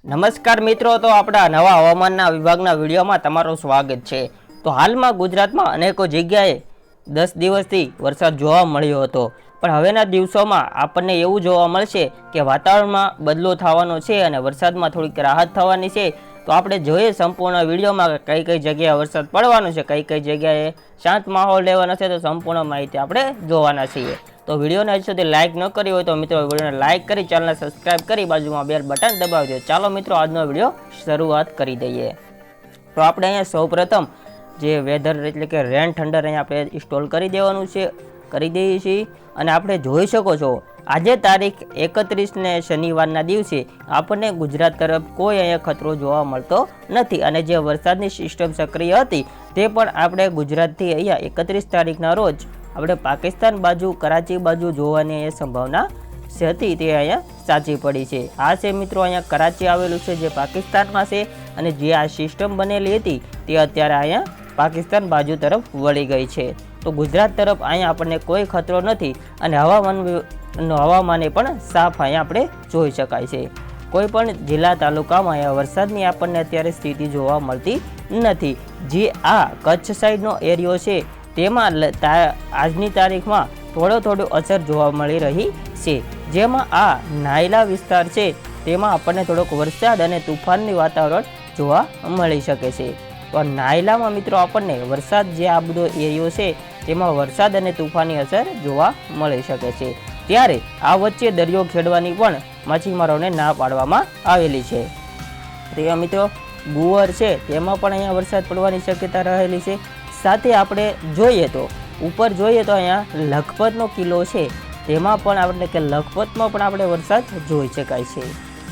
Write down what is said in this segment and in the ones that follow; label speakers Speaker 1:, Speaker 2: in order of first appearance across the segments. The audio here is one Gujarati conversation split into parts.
Speaker 1: નમસ્કાર મિત્રો, તો આપણા નવા હવામાનના વિભાગના વિડીયોમાં તમારું સ્વાગત છે। તો હાલમાં ગુજરાતમાં અનેકો જગ્યાએ 10 દિવસથી વરસાદ જોવા મળ્યો હતો, પણ હવેના દિવસોમાં આપણને એવું જોવા મળશે કે વાતાવરણમાં બદલો થવાનો છે અને વરસાદમાં થોડીક રાહત થવાની છે। તો આપણે જોઈએ સંપૂર્ણ વિડીયોમાં કઈ કઈ જગ્યાએ વરસાદ પડવાનો છે, કઈ કઈ જગ્યાએ શાંત માહોલ રહેવાનો છે, તો સંપૂર્ણ માહિતી આપણે જોવાના છીએ। તો વિડીયોને હજી સુધી લાઇક ન કરી હોય તો મિત્રો વિડીયોને લાઇક કરી ચેનલને સબસ્ક્રાઇબ કરી બાજુમાં બેલ બટન દબાવજો। ચાલો મિત્રો આજનો વિડીયો શરૂઆત કરી દઈએ। તો આપણે અહીંયા સૌપ્રથમ જે વેધર એટલે કે રેન થંડર અહીંયા આપણે ઇન્સ્ટોલ કરી દેવાનું છે, કરી દઈએ છીએ। અને આપણે જોઈ શકો છો આજે તારીખ 31 ને શનિવારના દિવસે આપણને ગુજરાત તરફ કોઈ અહીંયા ખતરો જોવા મળતો નથી અને જે વરસાદની સિસ્ટમ સક્રિય હતી તે પણ આપણે ગુજરાતથી અહીંયા 31 તારીખના રોજ આપણે પાકિસ્તાન બાજુ કરાચી બાજુ જોવાની સંભાવના હતી તે અહીંયા સાચી પડી છે। આ છે મિત્રો અહીંયા કરાચી આવેલું છે જે પાકિસ્તાનમાં છે અને જે આ સિસ્ટમ બનેલી હતી તે અત્યારે અહીંયા પાકિસ્તાન બાજુ તરફ વળી ગઈ છે। તો ગુજરાત તરફ અહીંયા આપણને કોઈ ખતરો નથી અને હવામાને પણ સાફ અહીંયા આપણે જોઈ શકાય છે। કોઈ પણ જિલ્લા તાલુકામાં અહીંયા વરસાદની આપણને અત્યારે સ્થિતિ જોવા મળતી નથી। જે આ કચ્છ સાઈડનો એરિયો છે તેમાં આજની તારીખમાં થોડો અસર જોવા મળી રહી છે, જેમાં આ નાયલા વિસ્તાર છે તેમાં આપણને થોડોક વરસાદ અને તુફાનની વાતાવરણ જોવા મળી શકે છે। તો નાયલામાં મિત્રો આપણને વરસાદ જે આ બધો એરિયો છે તેમાં વરસાદ અને તુફાનની અસર જોવા મળી શકે છે। ત્યારે આ વચ્ચે દરિયો ખેડવાની પણ માછીમારોને ના પાડવામાં આવેલી છે। તો મિત્રો ગુવર છે તેમાં પણ અહીંયા વરસાદ પડવાની શક્યતા રહેલી છે। સાથે આપણે જોઈએ તો ઉપર જોઈએ તો અહીંયા લખપતનો કિલ્લો છે તેમાં પણ આપણે કે લખપતમાં પણ આપણે વરસાદ જોઈ શકાય છે।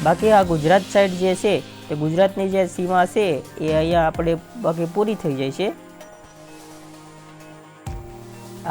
Speaker 1: બાકી આ ગુજરાત સાઈડ જે છે તે ગુજરાતની જે સીમા છે એ અહીંયા આપણે બાકી પૂરી થઈ જાય છે।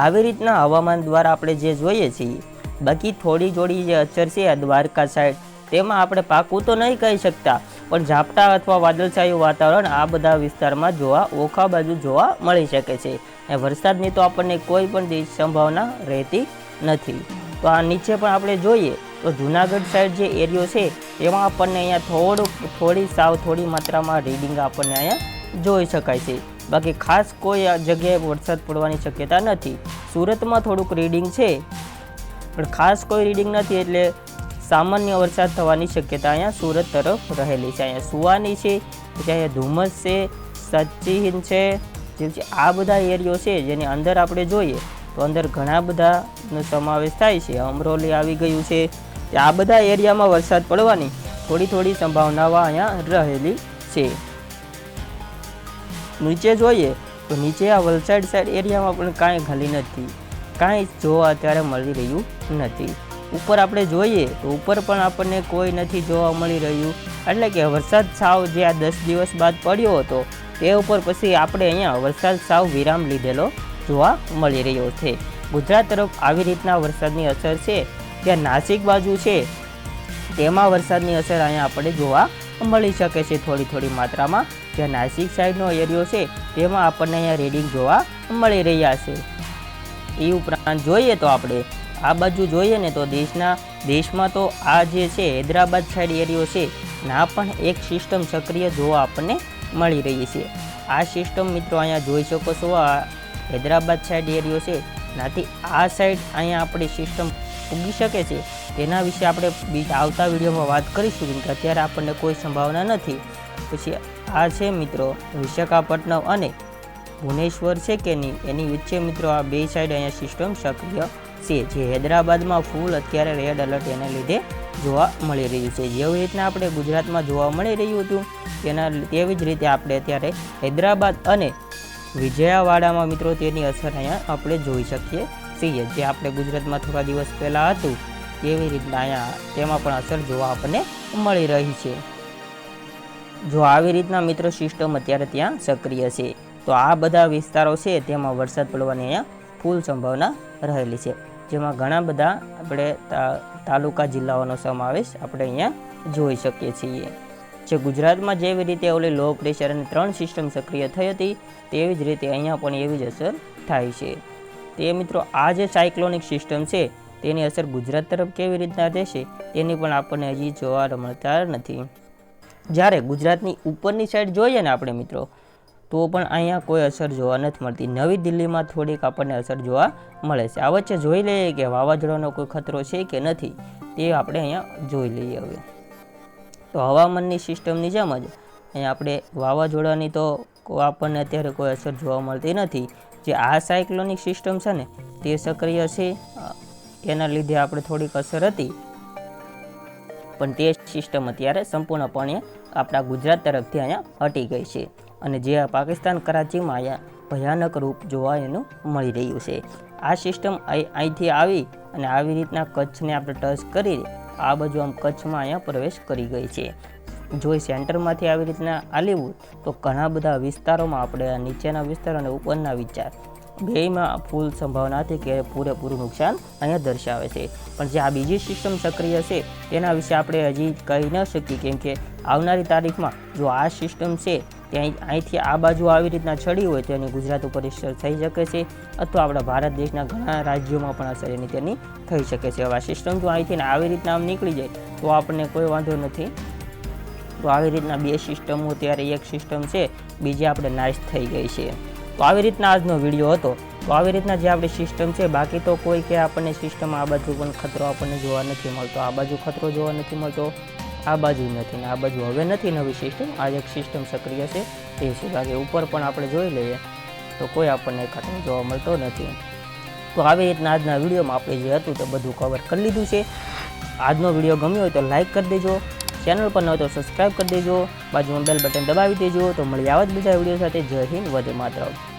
Speaker 1: આવી રીતના હવામાન દ્વારા આપણે જે જોઈએ છીએ, બાકી થોડી જે અસર છે આ દ્વારકા સાઈડ તેમાં આપણે પાકું તો નહીં કહી શકતા, પણ ઝાપટા અથવા વાદળછાયું વાતાવરણ આ બધા વિસ્તારમાં ઓખા બાજુ જોવા મળી શકે છે અને વરસાદની તો આપણને કોઈ પણ સંભાવના રહેતી નથી। તો આ નીચે પણ આપણે જોઈએ તો જુનાગઢ સાઈડ જે એરિયો છે તેમાં આપણને અહીંયા થોડી માત્રામાં રીડિંગ આપણને અહીંયા જોઈ શકાય છે। બાકી ખાસ કોઈ જગ્યાએ વરસાદ પડવાની શક્યતા નથી। સુરતમાં થોડુંક રીડિંગ છે પણ ખાસ કોઈ રીડિંગ નથી, એટલે સામાન્ય વરસાદ થવાની શક્યતા અહીંયા સુરત તરફ રહેલી છે। અહીંયા સુવાની છે, પછી અહીંયા ધુમ્મસ છે, સચિન છે, જે આ બધા એરિયો છે જેની અંદર આપણે જોઈએ તો અંદર ઘણા બધાનો સમાવેશ થાય છે। અમરોલી આવી ગયું છે, આ બધા એરિયામાં વરસાદ પડવાની થોડી સંભાવનાઓ અહીંયા રહેલી છે। નીચે જોઈએ તો નીચે આ વલસાડ સાઈડ એરિયામાં પણ કાંઈ ખાલી નથી, કાંઈ જોવા અત્યારે મળી રહ્યું નથી। ઉપર આપણે જોઈએ તો ઉપર પણ આપણને કોઈ નથી જોવા મળી રહ્યું, એટલે કે વરસાદ સાવ જે આ 10 દિવસ બાદ પડ્યો હતો તે ઉપર પછી આપણે અહીંયા વરસાદ સાવ વિરામ લીધેલો જોવા મળી રહ્યો છે। ગુજરાત તરફ આવી રીતના વરસાદની અસર છે। ત્યાં નાસિક બાજુ છે તેમાં વરસાદની અસર અહીંયા આપણે જોવા મળી શકે છે થોડી માત્રામાં। જ્યાં નાસિક સાઈડનો એરિયો છે તેમાં આપણને અહીંયા રીડિંગ જોવા મળી રહ્યા છે। એ ઉપરાંત જોઈએ તો આપણે આ બાજુ જોઈએ ને તો દેશમાં તો આ જે છે હૈદરાબાદ સાઈડ એરિયો છે ના પણ એક સિસ્ટમ સક્રિય જોવા આપણને મળી રહી છે। આ સિસ્ટમ મિત્રો અહીંયા જોઈ શકો છો, આ હૈદરાબાદ સાઈડ એરિયો છે નાથી આ સાઈડ અહીંયા આપણી સિસ્ટમ ઉગી શકે છે, તેના વિશે આપણે આવતા વિડીયોમાં વાત કરીશું કે અત્યારે આપણને કોઈ સંભાવના નથી। પછી આ છે મિત્રો વિશાખાપટ્ટનમ અને ભુવનેશ્વર છે કે નહીં એની વચ્ચે મિત્રો આ બે સાઈડ અહીંયા સિસ્ટમ સક્રિય છે, જે હૈદરાબાદમાં ફૂલ અત્યારે રેડ એલર્ટ એને લીધે જોવા મળી રહ્યું છે। જેવી રીતના આપણે ગુજરાતમાં જોવા મળી રહ્યું હતું તેવી જ રીતે આપણે અત્યારે હૈદરાબાદ અને વિજયવાડામાં મિત્રો તેની અસર અહીંયા આપણે જોઈ શકીએ છીએ। જે આપણે ગુજરાતમાં થોડા દિવસ પહેલાં હતું તેવી રીતના અહીંયા તેમાં પણ અસર જોવા આપણને મળી રહી છે। જો આવી રીતના મિત્રો સિસ્ટમ અત્યારે ત્યાં સક્રિય છે, તો આ બધા વિસ્તારો છે તેમાં વરસાદ પડવાની અહીંયા ફૂલ સંભાવના રહેલી છે, જેમાં ઘણા બધા આપણે તાલુકા જિલ્લાઓનો સમાવેશ આપણે અહીંયા જોઈ શકીએ છીએ। જે ગુજરાતમાં જેવી રીતે ઓલી લો પ્રેશર અને 3 સિસ્ટમ સક્રિય થઈ હતી તેવી જ રીતે અહીંયા પણ એવી જ અસર થાય છે। તે મિત્રો આ જે સાયક્લોનિક સિસ્ટમ છે તેની અસર ગુજરાત તરફ કેવી રીતના રહેશે તેની પણ આપણને હજી જોવા મળતા નથી। જ્યારે ગુજરાતની ઉપરની સાઈડ જોઈએ ને આપણે મિત્રો, તો પણ અહીંયા કોઈ અસર જોવા નથી મળતી. નવી દિલ્હીમાં થોડીક આપણને અસર જોવા મળે છે. આ વચ્ચે જોઈ લઈએ કે વાવાઝોડાનો કોઈ ખતરો છે કે નથી, તે આપણે અહીંયા જોઈ લઈએ. હવે તો હવામાનની સિસ્ટમની જેમ જ અહીંયા આપણે વાવાઝોડાની તો આપણને અત્યારે કોઈ અસર જોવા મળતી નથી. જે આ સાયક્લોનિક સિસ્ટમ છે ને તે સક્રિય છે, એના લીધે આપણે થોડીક અસર હતી, પણ તે સિસ્ટમ અત્યારે સંપૂર્ણપણે આપણા ગુજરાત તરફથી અહીંયા હટી ગઈ છે. અને જે પાકિસ્તાન કરાચીમાં અહીંયા ભયાનક રૂપ જોવા એનું મળી રહ્યું છે. આ સિસ્ટમ અહીંથી આવી અને આવી રીતના કચ્છને આપણે ટચ કરી આ બાજુ આમ કચ્છમાં અહીંયા પ્રવેશ કરી ગઈ છે. જો સેન્ટરમાંથી આવી રીતના આલેવું તો ઘણા બધા વિસ્તારોમાં આપણે નીચેના વિસ્તાર અને ઉપરના વિસ્તાર બેમાં ફૂલ સંભાવના હતી કે પૂરેપૂરું નુકસાન અહીંયા દર્શાવે છે. પણ જે આ બીજી સિસ્ટમ સક્રિય છે તેના વિશે આપણે હજી કહી ન શકીએ, કેમ કે આવનારી તારીખમાં જો આ સિસ્ટમ છે ત્યાં અહીંથી આ બાજુ આવી રીતના ચડી હોય તો એની ગુજરાત ઉપર અસર થઈ શકે છે, અથવા આપણા ભારત દેશના ઘણા રાજ્યોમાં પણ અસર એની તેની થઈ શકે છે. હવે આ સિસ્ટમ જો અહીંથી આવી રીતના આમ નીકળી જાય તો આપણને કોઈ વાંધો નથી. તો આવી રીતના બે સિસ્ટમો, ત્યારે એક સિસ્ટમ છે બીજી આપણે નાશ થઈ ગઈ છે. તો આવી રીતના આજનો વિડીયો હતો. તો આવી રીતના જે આપણી સિસ્ટમ છે, બાકી તો કોઈ કે આપણને સિસ્ટમ આ બાજુ પણ ખતરો આપણને જોવા નથી મળતો, આ બાજુ ખતરો જોવા નથી મળતો, આ બાજુ નથી, ને આ બાજુ હવે નથી નવી સિસ્ટમ. આ એક સિસ્ટમ સક્રિય છે તે છે. બાકી ઉપર પણ આપણે જોઈ લઈએ તો કોઈ આપણને ખતરો જોવા મળતો નથી. તો આવી રીતના આજના વિડીયોમાં આપણે જે હતું તે બધું કવર કરી લીધું છે. આજનો વિડીયો ગમ્યો હોય તો લાઇક કરી દેજો, ચેનલ પર ન હોય તો સબસ્ક્રાઈબ કરી દેજો, બાજુમાં બેલ બટન દબાવી દેજો. તો મળી આવા જ બીજા વિડીયો સાથે. જય હિન્દ, વંદે માતરમ.